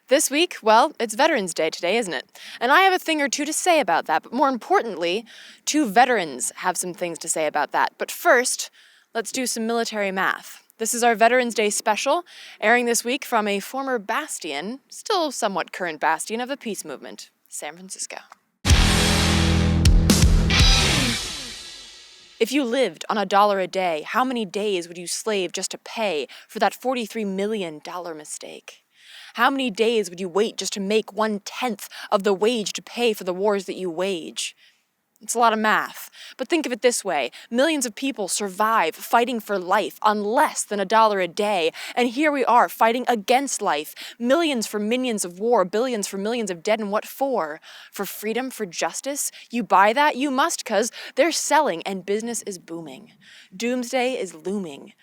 This week, well, it's Veterans Day today, isn't it? And I have a thing or two to say about that, but more importantly, two veterans have some things to say about that. But first, let's do some military math. This is our Veterans Day special, airing this week from a former bastion, still somewhat current bastion of the peace movement, San Francisco. If you lived on $1 a day, how many days would you slave just to pay for that $43 million mistake? How many days would you wait just to make 1/10 of the wage to pay for the wars that you wage? It's a lot of math, but think of it this way. Millions of people survive fighting for life on less than $1 a day, and here we are fighting against life. Millions for minions of war, billions for millions of dead, and what for? For freedom, for justice? You buy that? You must, 'cause they're selling and business is booming. Doomsday is looming.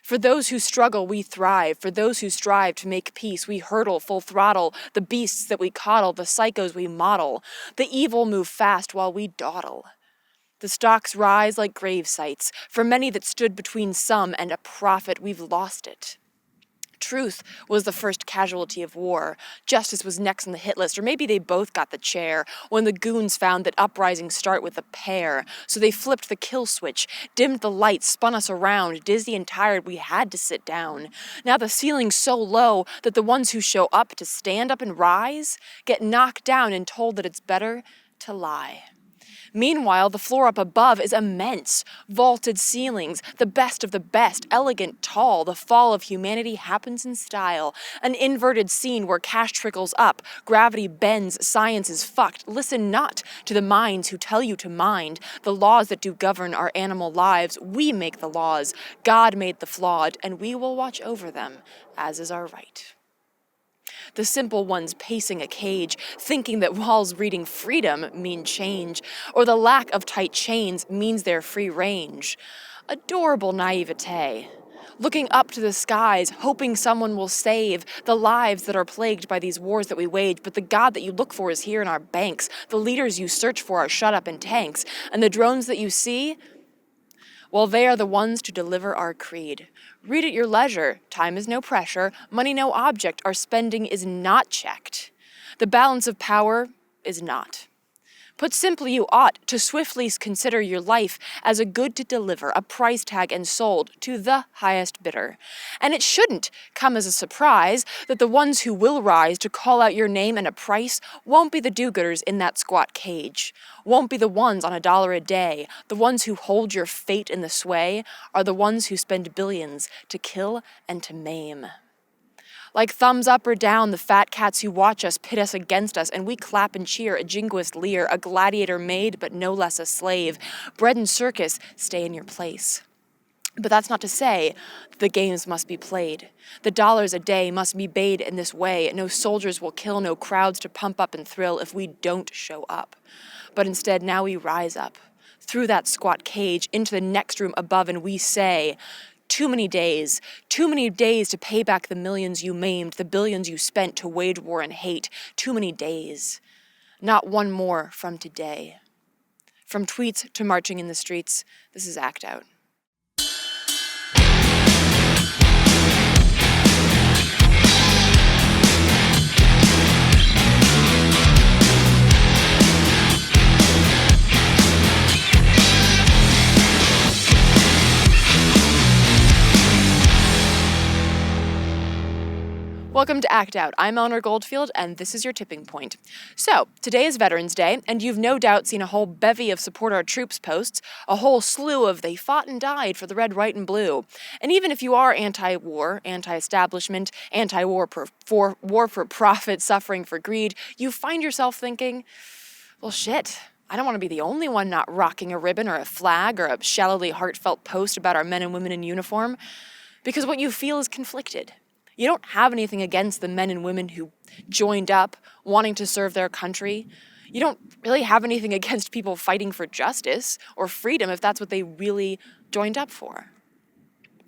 For those who struggle, we thrive. For those who strive to make peace, we hurtle full throttle. The beasts that we coddle, the psychos we model. The evil move fast while we dawdle. The stocks rise like grave sites. For many that stood between some and a profit, we've lost it. Truth was the first casualty of war. Justice was next on the hit list, or maybe they both got the chair when the goons found that uprisings start with a pair. So they flipped the kill switch, dimmed the lights, spun us around. Dizzy and tired, we had to sit down. Now the ceiling's so low that the ones who show up to stand up and rise get knocked down and told that it's better to lie. Meanwhile, the floor up above is immense. Vaulted ceilings, the best of the best, elegant, tall. The fall of humanity happens in style. An inverted scene where cash trickles up, gravity bends, science is fucked. Listen not to the minds who tell you to mind. The laws that do govern our animal lives, we make the laws. God made the flawed, and we will watch over them, as is our right. The simple ones pacing a cage, thinking that walls reading freedom mean change, or the lack of tight chains means their free range. Adorable naivete. Looking up to the skies, hoping someone will save the lives that are plagued by these wars that we wage, but the God that you look for is here in our banks. The leaders you search for are shut up in tanks, and the drones that you see, well, they are the ones to deliver our creed. Read at your leisure. Time is no pressure. Money no object. Our spending is not checked. The balance of power is not. Put simply, you ought to swiftly consider your life as a good to deliver, a price tag and sold to the highest bidder. And it shouldn't come as a surprise that the ones who will rise to call out your name and a price won't be the do-gooders in that squat cage, won't be the ones on $1 a day. The ones who hold your fate in the sway are the ones who spend billions to kill and to maim. Like thumbs up or down, the fat cats who watch us pit us against us, and we clap and cheer, a jingoist leer, a gladiator made, but no less a slave. Bread and circus, stay in your place. But that's not to say the games must be played. The dollars a day must be made in this way. No soldiers will kill, no crowds to pump up and thrill if we don't show up. But instead, now we rise up through that squat cage into the next room above, and we say, too many days to pay back the millions you maimed, the billions you spent to wage war and hate. Too many days. Not one more from today. From tweets to marching in the streets, this is Act Out. Welcome to Act Out. I'm Eleanor Goldfield, and this is your tipping point. So, today is Veterans Day, and you've no doubt seen a whole bevy of Support Our Troops posts, a whole slew of they fought and died for the red, white, and blue. And even if you are anti-war, anti-establishment, anti-war for profit, suffering for greed, you find yourself thinking, well, shit, I don't want to be the only one not rocking a ribbon or a flag or a shallowly heartfelt post about our men and women in uniform, because what you feel is conflicted. You don't have anything against the men and women who joined up, wanting to serve their country. You don't really have anything against people fighting for justice or freedom if that's what they really joined up for.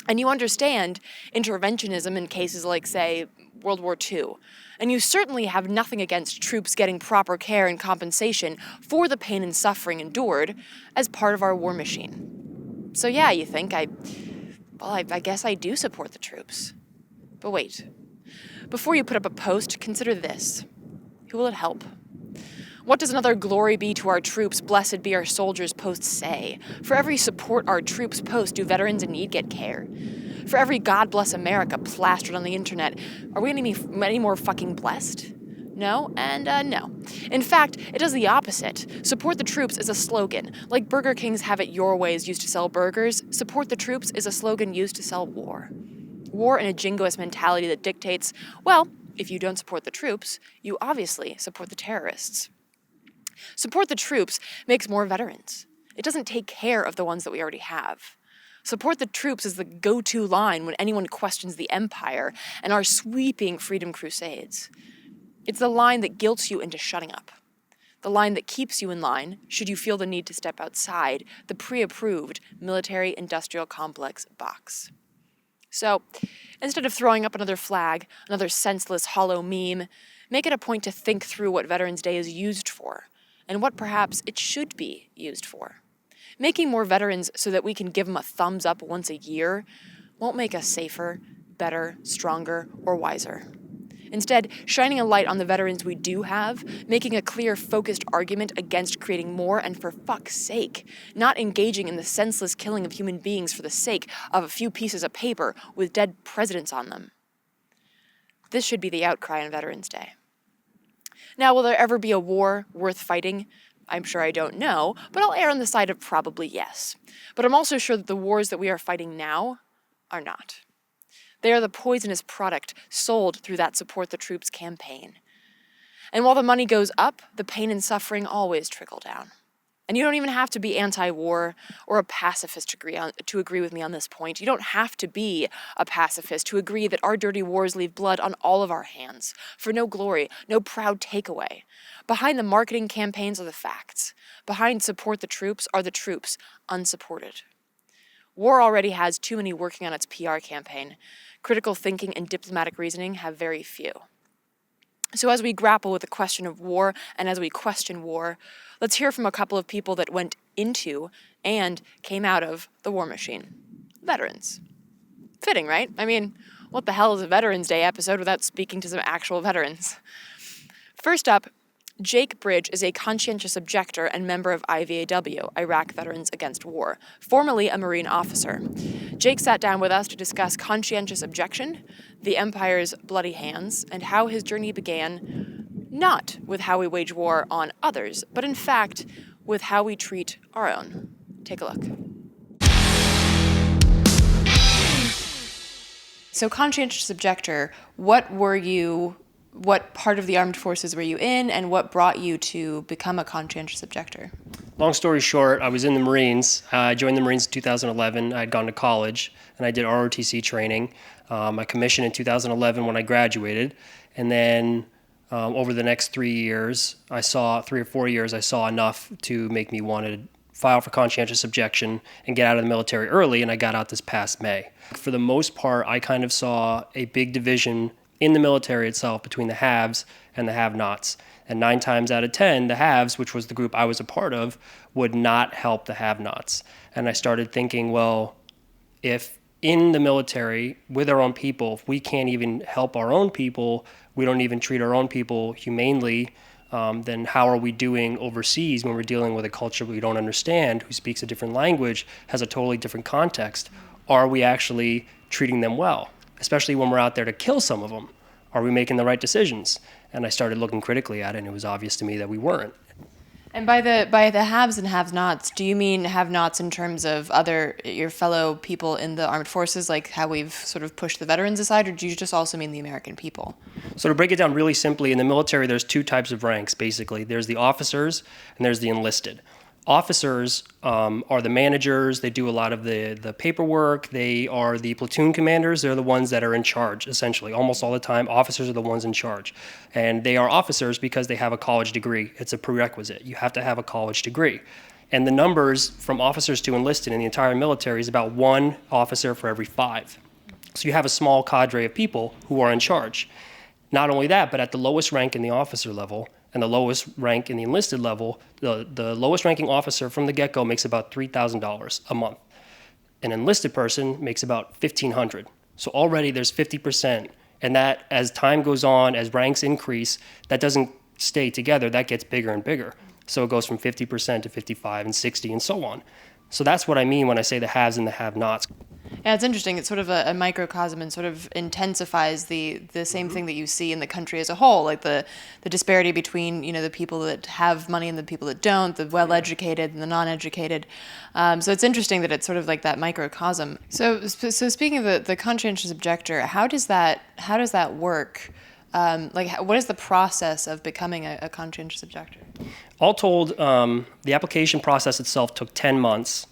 And you understand interventionism in cases like, say, World War II. And you certainly have nothing against troops getting proper care and compensation for the pain and suffering endured as part of our war machine. So yeah, you think, I guess I do support the troops. But wait. Before you put up a post, consider this. Who will it help? What does another "glory be to our troops, blessed be our soldiers" post say? For every "support our troops" post, do veterans in need get care? For every "God bless America" plastered on the internet, are we any more fucking blessed? No, and no. In fact, it does the opposite. Support the troops is a slogan. Like Burger King's "Have It Your Way" is used to sell burgers, support the troops is a slogan used to sell war. War in a jingoist mentality that dictates, well, if you don't support the troops, you obviously support the terrorists. Support the troops makes more veterans. It doesn't take care of the ones that we already have. Support the troops is the go-to line when anyone questions the empire and our sweeping freedom crusades. It's the line that guilts you into shutting up. The line that keeps you in line should you feel the need to step outside the pre-approved military-industrial complex box. So, instead of throwing up another flag, another senseless, hollow meme, make it a point to think through what Veterans Day is used for, and what perhaps it should be used for. Making more veterans so that we can give them a thumbs up once a year won't make us safer, better, stronger, or wiser. Instead, shining a light on the veterans we do have, making a clear, focused argument against creating more, and for fuck's sake, not engaging in the senseless killing of human beings for the sake of a few pieces of paper with dead presidents on them. This should be the outcry on Veterans Day. Now, will there ever be a war worth fighting? I'm sure I don't know, but I'll err on the side of probably yes. But I'm also sure that the wars that we are fighting now are not. They are the poisonous product sold through that Support the Troops campaign. And while the money goes up, the pain and suffering always trickle down. And you don't even have to be anti-war or a pacifist to agree with me on this point. You don't have to be a pacifist to agree that our dirty wars leave blood on all of our hands, for no glory, no proud takeaway. Behind the marketing campaigns are the facts. Behind Support the Troops are the troops, unsupported. War already has too many working on its PR campaign. Critical thinking and diplomatic reasoning have very few. So as we grapple with the question of war and as we question war, let's hear from a couple of people that went into and came out of the war machine. Veterans. Fitting, right? I mean, what the hell is a Veterans Day episode without speaking to some actual veterans? First up, Jake Bridge is a conscientious objector and member of IVAW, Iraq Veterans Against War, formerly a Marine officer. Jake sat down with us to discuss conscientious objection, the Empire's bloody hands, and how his journey began not with how we wage war on others, but in fact with how we treat our own. Take a look. So, conscientious objector, what part of the armed forces were you in, and what brought you to become a conscientious objector? Long story short, I was in the Marines. I joined the Marines in 2011. I had gone to college, and I did ROTC training. I commissioned in 2011 when I graduated, and then over the next 3 or 4 years, I saw enough to make me want to file for conscientious objection and get out of the military early, and I got out this past May. For the most part, I kind of saw a big division in the military itself between the haves and the have-nots. And 9 times out of 10, the haves, which was the group I was a part of, would not help the have-nots. And I started thinking, well, if in the military, with our own people, if we can't even help our own people, we don't even treat our own people humanely, then how are we doing overseas when we're dealing with a culture we don't understand, who speaks a different language, has a totally different context? Are we actually treating them well? Especially when we're out there to kill some of them. Are we making the right decisions? And I started looking critically at it, and it was obvious to me that we weren't. And by the haves and have-nots, do you mean have-nots in terms of your fellow people in the armed forces, like how we've sort of pushed the veterans aside, or do you just also mean the American people? So to break it down really simply, in the military, there's 2 types of ranks, basically. There's the officers, and there's the enlisted. Officers are the managers. They do a lot of the paperwork. They are the platoon commanders. They're the ones that are in charge, essentially. Almost all the time, officers are the ones in charge. And they are officers because they have a college degree. It's a prerequisite. You have to have a college degree. And the numbers from officers to enlisted in the entire military is about 1 officer for every 5. So you have a small cadre of people who are in charge. Not only that, but at the lowest rank in the officer level and the lowest rank in the enlisted level, the lowest ranking officer from the get-go makes about $3,000 a month. An enlisted person makes about $1,500. So already there's 50% And that, as time goes on, as ranks increase, that doesn't stay together. That gets bigger and bigger. So it goes from 50% to 55 and 60 and so on. So that's what I mean when I say the haves and the have-nots. Yeah, it's interesting. It's sort of a microcosm and sort of intensifies the same thing that you see in the country as a whole, like the disparity between, the people that have money and the people that don't, the well-educated and the non-educated. So it's interesting that it's sort of like that microcosm. So speaking of the conscientious objector, how does that work? What is the process of becoming a conscientious objector? All told, the application process itself took 10 months.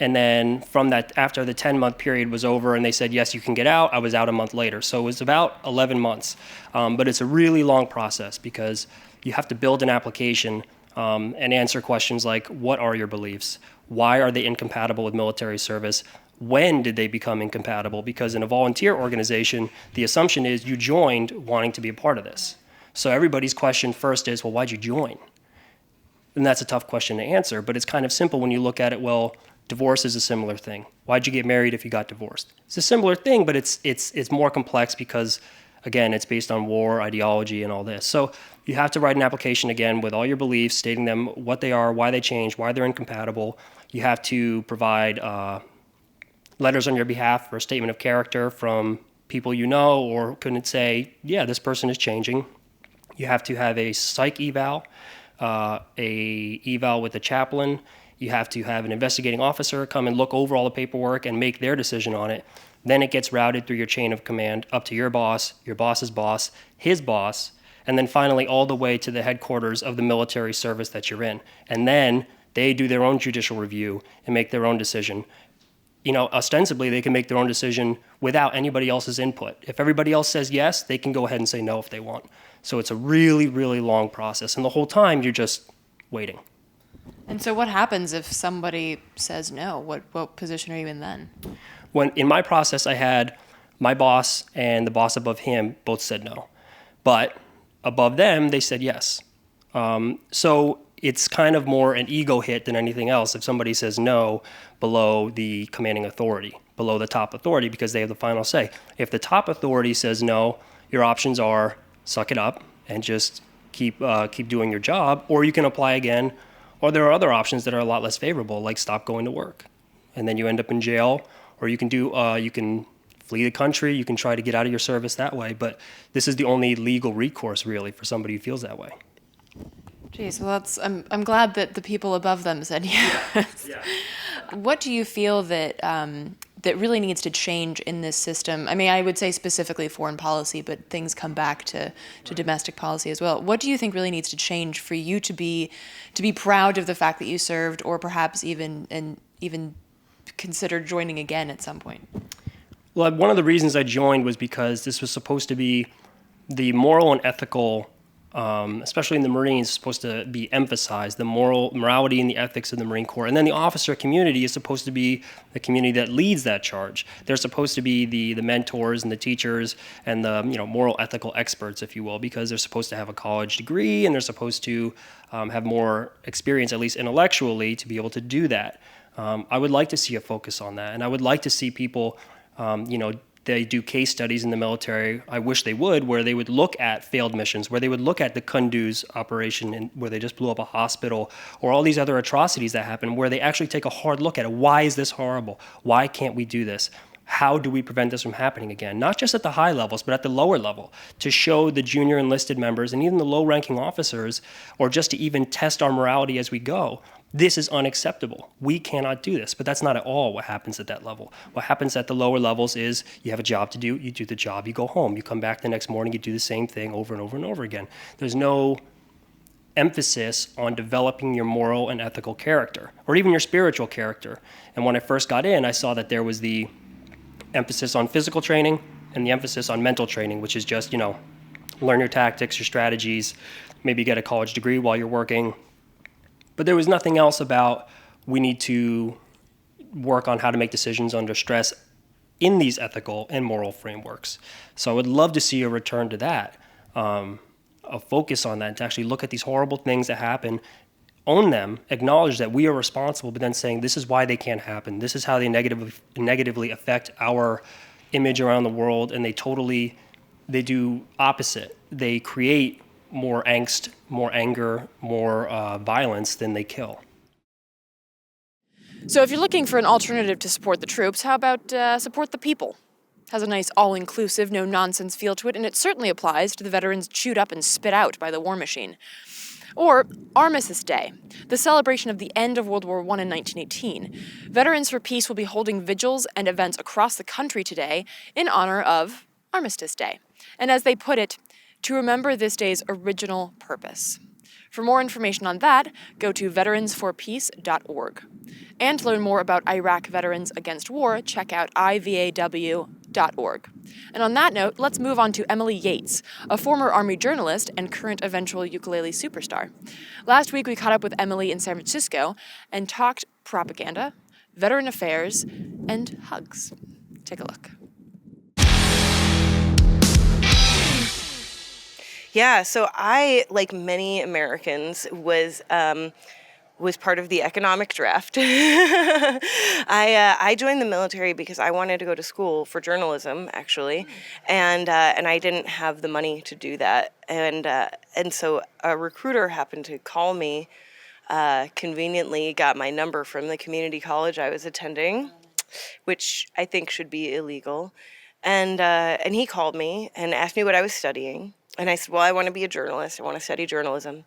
And then from that, after the 10-month period was over and they said, yes, you can get out, I was out a month later. So it was about 11 months. But it's a really long process because you have to build an application and answer questions like, what are your beliefs? Why are they incompatible with military service? When did they become incompatible? Because in a volunteer organization, the assumption is you joined wanting to be a part of this. So everybody's question first is, well, why'd you join? And that's a tough question to answer, but it's kind of simple when you look at it. Well, divorce is a similar thing. Why'd you get married if you got divorced? It's a similar thing, but it's more complex because, again, it's based on war, ideology, and all this. So you have to write an application again with all your beliefs, stating them what they are, why they change, why they're incompatible. You have to provide letters on your behalf for a statement of character from people you know, or couldn't say, yeah, this person is changing. You have to have a psych eval, a eval with a chaplain. You have to have an investigating officer come and look over all the paperwork and make their decision on it. Then it gets routed through your chain of command up to your boss's boss, his boss, and then finally all the way to the headquarters of the military service that you're in. And then they do their own judicial review and make their own decision. Ostensibly, they can make their own decision without anybody else's input. If everybody else says yes, they can go ahead and say no if they want. So it's a really, really long process. And the whole time, you're just waiting. And so what happens if somebody says no? What position are you in then? When in my process, I had my boss and the boss above him both said no. But above them, they said yes. So it's kind of more an ego hit than anything else if somebody says no below the commanding authority, below the top authority, because they have the final say. If the top authority says no, your options are suck it up and just keep doing your job, or you can apply again, or there are other options that are a lot less favorable, like stop going to work, and then you end up in jail, or you can flee the country, you can try to get out of your service that way, but this is the only legal recourse really for somebody who feels that way. Geez, well, I'm glad that the people above them said yes. Yeah. What do you feel that that really needs to change in this system? I mean, I would say specifically foreign policy, but things come back to domestic policy as well. What do you think really needs to change for you to be proud of the fact that you served, or perhaps even consider joining again at some point? Well, one of the reasons I joined was because this was supposed to be the moral and ethical, especially in the Marines, is supposed to be emphasized, the morality and the ethics of the Marine Corps. And then the officer community is supposed to be the community that leads that charge. They're supposed to be the mentors and the teachers and the moral ethical experts, if you will, because they're supposed to have a college degree and they're supposed to have more experience, at least intellectually, to be able to do that. I would like to see a focus on that, and I would like to see people, they do case studies in the military. I wish they would, where they would look at failed missions, where they would look at the Kunduz operation where they just blew up a hospital, or all these other atrocities that happen, where they actually take a hard look at it. Why is this horrible? Why can't we do this? How do we prevent this from happening again? Not just at the high levels, but at the lower level, to show the junior enlisted members and even the low-ranking officers, or just to even test our morality as we go. This is unacceptable. We cannot do this. But that's not at all what happens at that level. What happens at the lower levels is you have a job to do, you do the job, you go home. You come back the next morning, you do the same thing over and over and over again. There's no emphasis on developing your moral and ethical character, or even your spiritual character. And when I first got in, I saw that there was the emphasis on physical training and the emphasis on mental training, which is just, learn your tactics, your strategies, maybe get a college degree while you're working. But there was nothing else about we need to work on how to make decisions under stress in these ethical and moral frameworks. So I would love to see a return to that, a focus on that, to actually look at these horrible things that happen, own them, acknowledge that we are responsible, but then saying this is why they can't happen. This is how they negatively affect our image around the world, and they totally they do opposite. They create more angst, more anger, more violence than they kill. So if you're looking for an alternative to support the troops, how about support the people? Has a nice all-inclusive, no-nonsense feel to it, and it certainly applies to the veterans chewed up and spit out by the war machine. Or Armistice Day, the celebration of the end of World War I in 1918. Veterans for Peace will be holding vigils and events across the country today in honor of Armistice Day. And as they put it, to remember this day's original purpose. For more information on that, go to veteransforpeace.org. And to learn more about Iraq Veterans Against War, check out ivaw.org. And on that note, let's move on to Emily Yates, a former Army journalist and current eventual ukulele superstar. Last week, we caught up with Emily in San Francisco and talked propaganda, veteran affairs, and hugs. Take a look. Yeah, so I, like many Americans, was part of the economic draft. I joined the military because I wanted to go to school for journalism, actually, and I didn't have the money to do that, and so a recruiter happened to call me. Conveniently, got my number from the community college I was attending, which I think should be illegal, and he called me and asked me what I was studying. And I said, well, I want to be a journalist. I want to study journalism.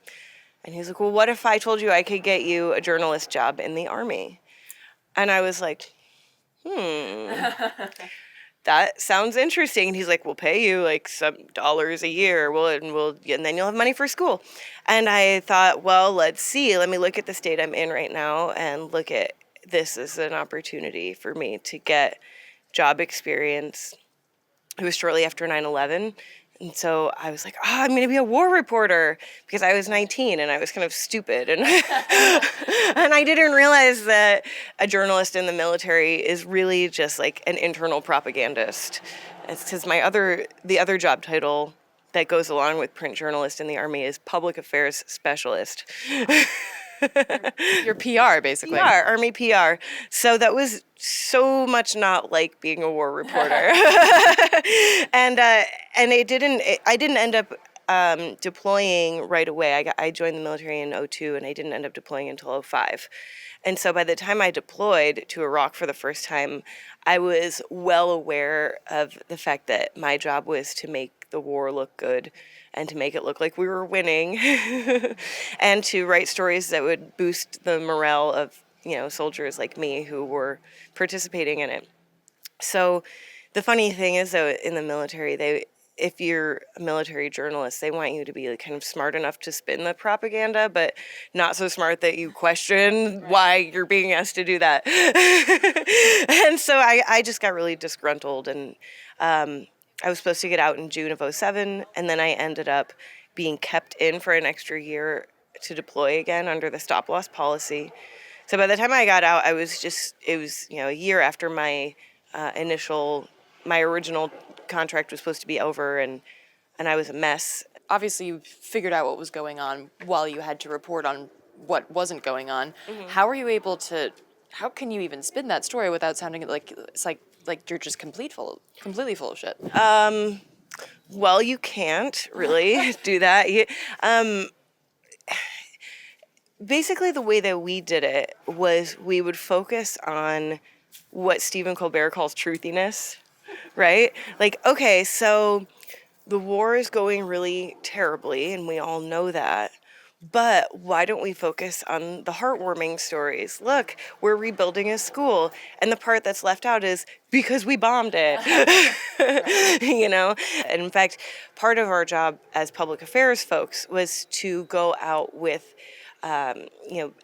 And he's like, well, what if I told you I could get you a journalist job in the Army? And I was like, that sounds interesting. And he's like, we'll pay you like some dollars a year. And then you'll have money for school. And I thought, well, let's see. Let me look at the state I'm in right now and look at this as an opportunity for me to get job experience. It was shortly after 9/11. And so I was like, I'm going to be a war reporter, because I was 19 and I was kind of stupid. And and I didn't realize that a journalist in the military is really just like an internal propagandist. It's because the other job title that goes along with print journalist in the Army is public affairs specialist. Your PR, basically. PR, Army PR. So that was so much not like being a war reporter. and I didn't end up deploying right away. I joined the military in 2002, and I didn't end up deploying until 2005. And so by the time I deployed to Iraq for the first time, I was well aware of the fact that my job was to make the war look good and to make it look like we were winning and to write stories that would boost the morale of, soldiers like me who were participating in it. So the funny thing is, though, in the military, if you're a military journalist, they want you to be kind of smart enough to spin the propaganda, but not so smart that you question why you're being asked to do that. And so I just got really disgruntled, and I was supposed to get out in June of 2007, and then I ended up being kept in for an extra year to deploy again under the stop-loss policy. So by the time I got out, it was a year after my original contract was supposed to be over, and I was a mess. Obviously, you figured out what was going on while you had to report on what wasn't going on. Mm-hmm. How can you even spin that story without sounding like it's like you're just completely full of shit? Well, you can't really do that. Basically, the way that we did it was we would focus on what Stephen Colbert calls truthiness, right? Like, okay, so the war is going really terribly, and we all know that. But why don't we focus on the heartwarming stories? Look, we're rebuilding a school, and the part that's left out is because we bombed it. And in fact, part of our job as public affairs folks was to go out with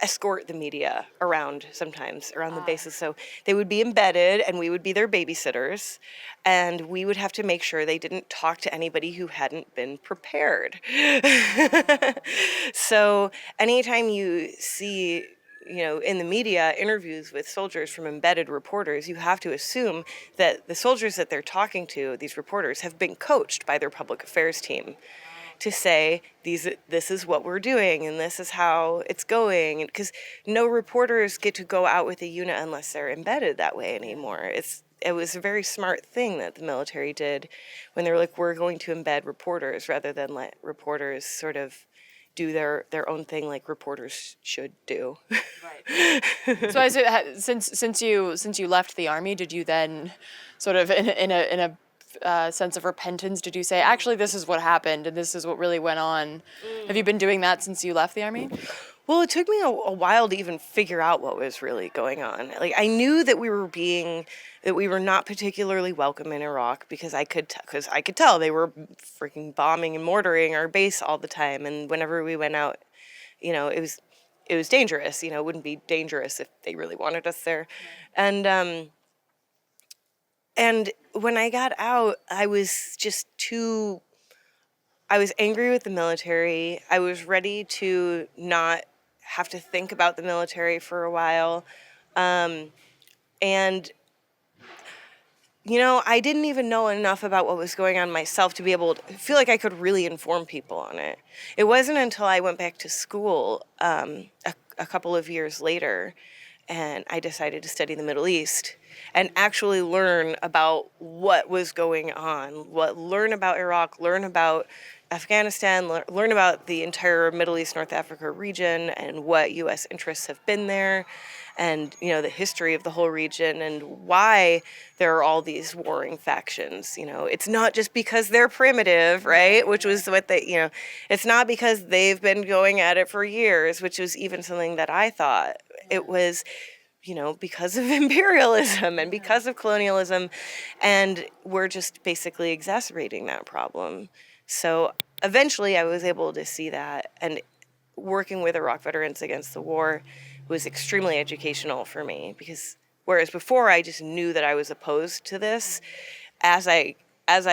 escort the media around the bases. So they would be embedded, and we would be their babysitters, and we would have to make sure they didn't talk to anybody who hadn't been prepared. So anytime you see, in the media, interviews with soldiers from embedded reporters, you have to assume that the soldiers that they're talking to, these reporters, have been coached by their public affairs team to say, this is what we're doing and this is how it's going. Because no reporters get to go out with a unit unless they're embedded that way anymore. it was a very smart thing that the military did when they were like, we're going to embed reporters rather than let reporters sort of do their own thing like reporters should do. Right. So since you left the Army, did you then sort of in a sense of repentance, did you say, actually, this is what happened and this is what really went on? Have you been doing that since you left the Army? Well, it took me a while to even figure out what was really going on. Like, I knew that we were not particularly welcome in Iraq because I could tell they were freaking bombing and mortaring our base all the time. And whenever we went out, it was dangerous. It wouldn't be dangerous if they really wanted us there. And when I got out, I was angry with the military. I was ready to not have to think about the military for a while. And, I didn't even know enough about what was going on myself to be able to feel like I could really inform people on it. It wasn't until I went back to school a couple of years later and I decided to study the Middle East and actually learn about what was going on, learn about Iraq, learn about Afghanistan, learn about the entire Middle East, North Africa region and what U.S. interests have been there and, the history of the whole region and why there are all these warring factions. It's not just because they're primitive, right? Which was what it's not because they've been going at it for years, which was even something that I thought. It was, because of imperialism and because of colonialism, and we're just basically exacerbating that problem. So eventually I was able to see that, and working with Iraq Veterans Against the War was extremely educational for me because whereas before I just knew that I was opposed to this, as I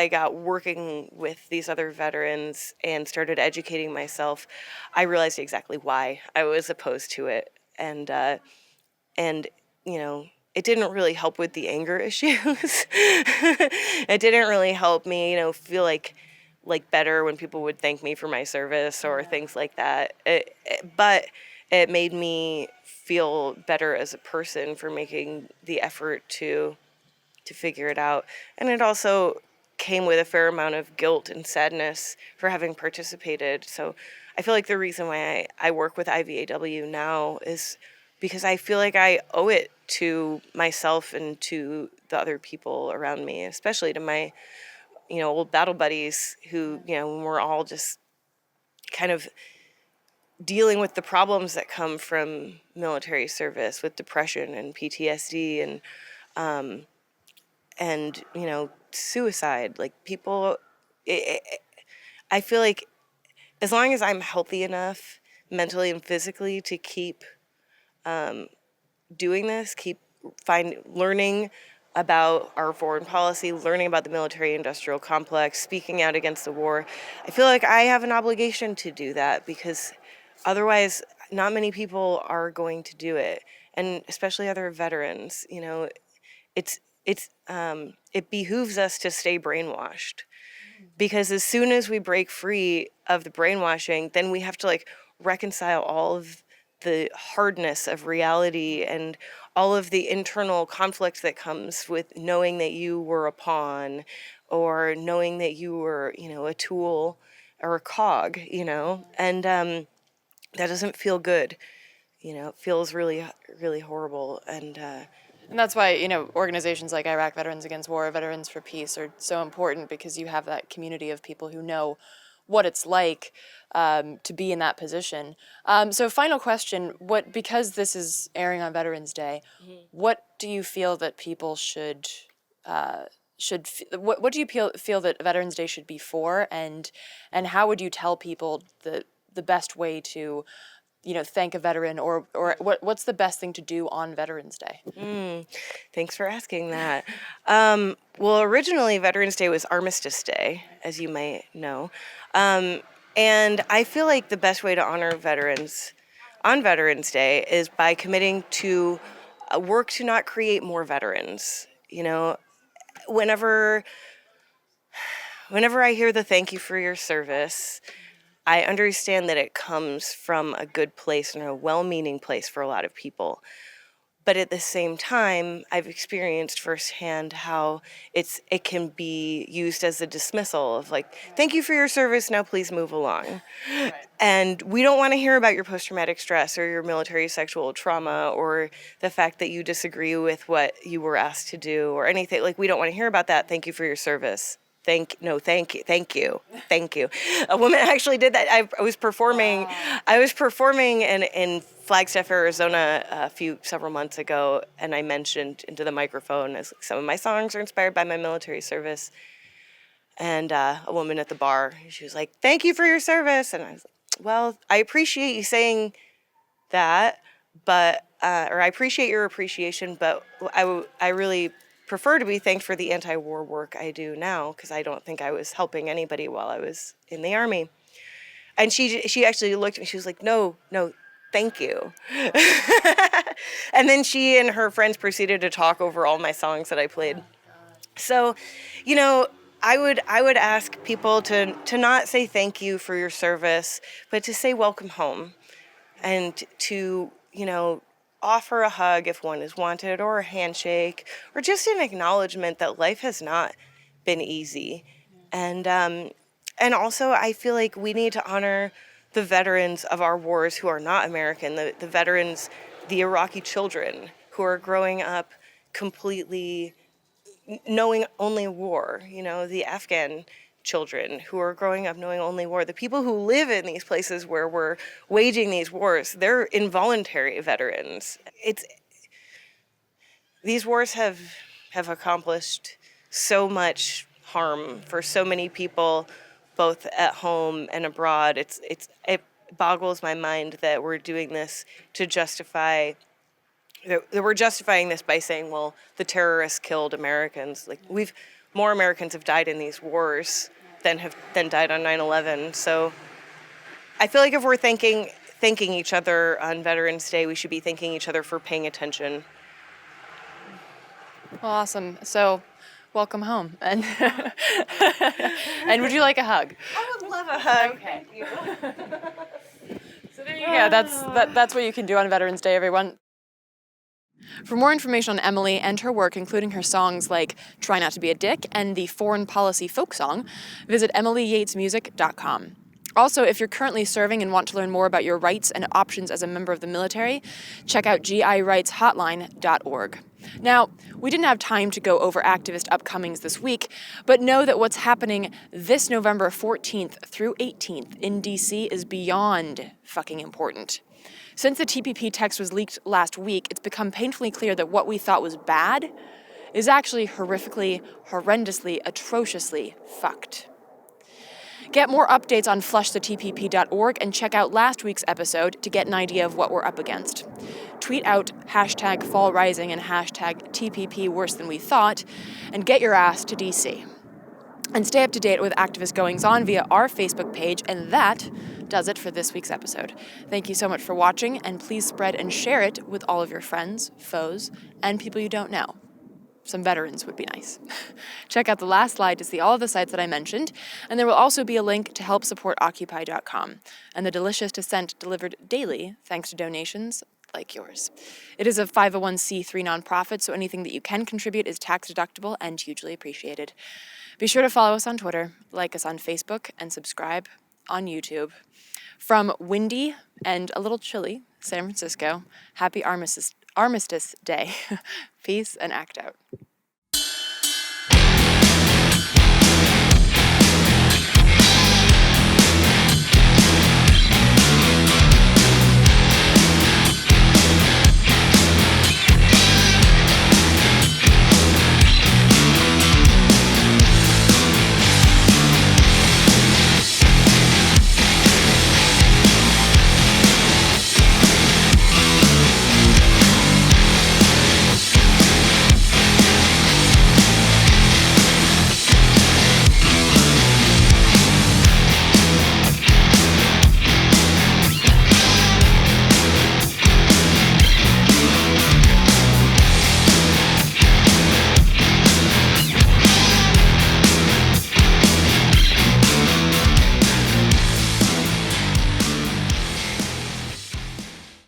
got working with these other veterans and started educating myself, I realized exactly why I was opposed to it. And it didn't really help with the anger issues. It didn't really help me, feel like better when people would thank me for my service or things like that. But it made me feel better as a person for making the effort to figure it out. And it also came with a fair amount of guilt and sadness for having participated. So I feel like the reason why I work with IVAW now is because I feel like I owe it to myself and to the other people around me, especially to my, old battle buddies who, when we're all just kind of dealing with the problems that come from military service with depression and PTSD and suicide. Like people, I feel like as long as I'm healthy enough mentally and physically to keep doing this, keep learning about our foreign policy, learning about the military-industrial complex, speaking out against the war, I feel like I have an obligation to do that because otherwise not many people are going to do it, and especially other veterans. It behooves us to stay brainwashed because as soon as we break free of the brainwashing, then we have to reconcile all of the hardness of reality and all of the internal conflict that comes with knowing that you were a pawn or knowing that you were, a tool or a cog, and that doesn't feel good. It feels really, really horrible. And that's why, organizations like Iraq Veterans Against War, Veterans for Peace are so important because you have that community of people who know what it's like to be in that position. So final question, because this is airing on Veterans Day, what do you feel that people what do you feel that Veterans Day should be for, and how would you tell people the best way to thank a veteran, or what's the best thing to do on Veterans Day? Thanks for asking that. Well, originally Veterans Day was Armistice Day, as you might know. And I feel like the best way to honor veterans on Veterans Day is by committing to work to not create more veterans. Whenever I hear the thank you for your service, I understand that it comes from a good place and a well-meaning place for a lot of people. But at the same time, I've experienced firsthand how it can be used as a dismissal of like, thank you for your service, now please move along. Right. And we don't want to hear about your post-traumatic stress or your military sexual trauma or the fact that you disagree with what you were asked to do or anything. Like, we don't want to hear about that. Thank you for your service. Thank you. A woman actually did that. I was performing. Wow. I was performing in Flagstaff, Arizona, several months ago, and I mentioned into the microphone as some of my songs are inspired by my military service. And a woman at the bar, she was like, "Thank you for your service," and I was like, "Well, I appreciate you saying that, but or I appreciate your appreciation, but I really prefer to be thanked for the anti-war work I do now because I don't think I was helping anybody while I was in the Army." And she actually looked at me. She was like, "No, thank you." And then she and her friends proceeded to talk over all my songs that I played. So, I would ask people to not say thank you for your service, but to say welcome home, and to offer a hug if one is wanted, or a handshake, or just an acknowledgement that life has not been easy. And also, I feel like we need to honor the veterans of our wars who are not American, the veterans, the Iraqi children who are growing up completely knowing only war, the Afghan children who are growing up knowing only war, the people who live in these places where we're waging these wars, they're involuntary veterans. These wars have accomplished so much harm for so many people, both at home and abroad. It boggles my mind that we're doing this to justify that we're justifying this by saying, well, the terrorists killed Americans. Like, more Americans have died in these wars than died on 9/11. So I feel like if we're thanking each other on Veterans Day, we should be thanking each other for paying attention. Well, awesome. So, welcome home. And and would you like a hug? I would love a hug. Okay. Thank you. So there you go. That's what you can do on Veterans Day, everyone. For more information on Emily and her work, including her songs like Try Not to Be a Dick and the Foreign Policy folk song, visit EmilyYatesMusic.com. Also, if you're currently serving and want to learn more about your rights and options as a member of the military, check out GIRightsHotline.org. Now, we didn't have time to go over activist upcomings this week, but know that what's happening this November 14th through 18th in DC is beyond fucking important. Since the TPP text was leaked last week, it's become painfully clear that what we thought was bad is actually horrifically, horrendously, atrociously fucked. Get more updates on flushthetpp.org and check out last week's episode to get an idea of what we're up against. Tweet out #FallRising and #TPP worse than we thought, and get your ass to DC. And stay up to date with activist goings-on via our Facebook page, and that does it for this week's episode. Thank you so much for watching, and please spread and share it with all of your friends, foes, and people you don't know. Some veterans would be nice. Check out the last slide to see all of the sites that I mentioned, and there will also be a link to help support Occupy.com and the delicious dissent delivered daily thanks to donations like yours. It is a 501c3 nonprofit, so anything that you can contribute is tax deductible and hugely appreciated. Be sure to follow us on Twitter, like us on Facebook, and subscribe on YouTube. From windy and a little chilly San Francisco, happy Armistice Day. Peace and act out.